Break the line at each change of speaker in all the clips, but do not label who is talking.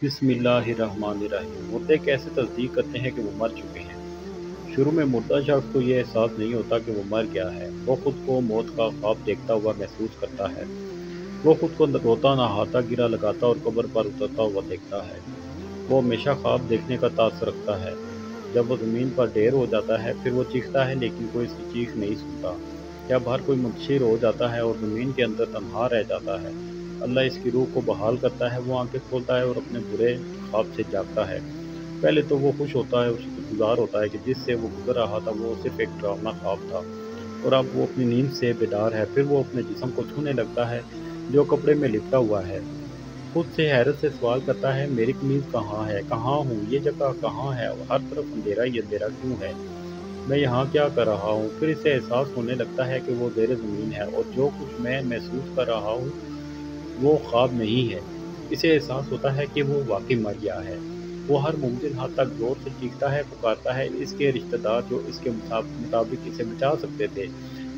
बिस्मिल्लाहिर्रहमानिर्रहीम। मुर्दे कैसे तस्दीक करते हैं कि वो मर चुके हैं? शुरू में मुर्दा शख्स को ये एहसास नहीं होता कि वो मर गया है। वो खुद को मौत का ख्वाब देखता हुआ महसूस करता है। वो खुद को रोता, नहाता, गिरा लगाता और कब्र पर उतरता हुआ देखता है। वो हमेशा ख्वाब देखने का तास रखता है। जब वो ज़मीन पर ढेर हो जाता है, फिर वो चीखता है, लेकिन कोई उसकी चीख नहीं सुनता। जब हर कोई मुंतशिर हो जाता है और ज़मीन के अंदर तन्हा रह जाता है, अल्लाह इसकी रूह को बहाल करता है। वो आंखें खोलता है और अपने बुरे ख्वाब से जागता है। पहले तो वो खुश होता है, शुक्रगुजार होता है कि जिससे वो गुजर रहा था वो सिर्फ एक डरावना ख्वाब था, और अब वो अपनी नींद से बेदार है। फिर वो अपने जिस्म को छूने लगता है, जो कपड़े में लिपटा हुआ है। खुद से हैरत से सवाल करता है, मेरी कमीज कहाँ है, कहाँ हूँ, ये जगह कहाँ है, हर तरफ अंधेरा ही अंधेरा क्यों है, मैं यहाँ क्या कर रहा हूँ। फिर इसे एहसास होने लगता है कि वो ज़ेर ज़मीन है और जो कुछ मैं महसूस कर रहा हूँ वो ख्वाब नहीं है। इसे एहसास होता है कि वो वाक़ई मर गया है। वो हर मुमकिन हद तक ज़ोर से चीखता है, पुकारता है। इसके रिश्तेदार जो इसके मुताबिक इसे बचा सकते थे,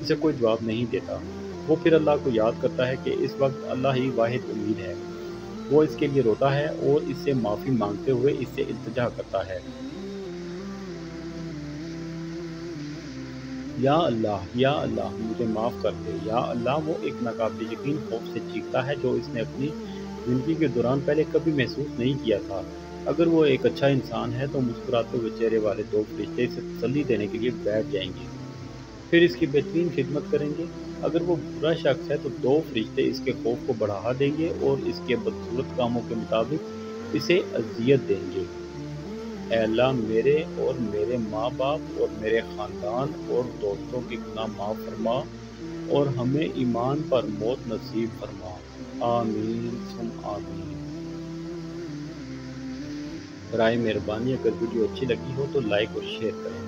इसे कोई जवाब नहीं देता। वो फिर अल्लाह को याद करता है कि इस वक़्त अल्लाह ही वाहिद उम्मीद है। वो इसके लिए रोता है और इससे माफ़ी माँगते हुए इससे इल्तिजा करता है। या अल्लाह मुझे माफ़ कर दे, या अल्लाह। वो एक नाकाबिल यकीन खौफ से चीखता है जो इसने अपनी ज़िंदगी के दौरान पहले कभी महसूस नहीं किया था। अगर वो एक अच्छा इंसान है तो मुस्कुराते हुए चेहरे वाले दो फरिश्ते इसे तसल्ली देने के लिए बैठ जाएंगे, फिर इसकी बेहतरीन खिदमत करेंगे। अगर वो बुरा शख्स है तो दो फरिश्ते इसके खौफ को बढ़ा देंगे और इसके बदसूरत कामों के मुताबिक इसे अजियत देंगे। ऐ अल्लाह, मेरे और मेरे माँ-बाप और मेरे ख़ानदान और दोस्तों के गुनाह माफ़ फ़रमा और हमें ईमान पर मौत नसीब फ़रमा। आमीन सुम आमीन। बराए मेहरबानी अगर वीडियो अच्छी लगी हो तो लाइक और शेयर करें।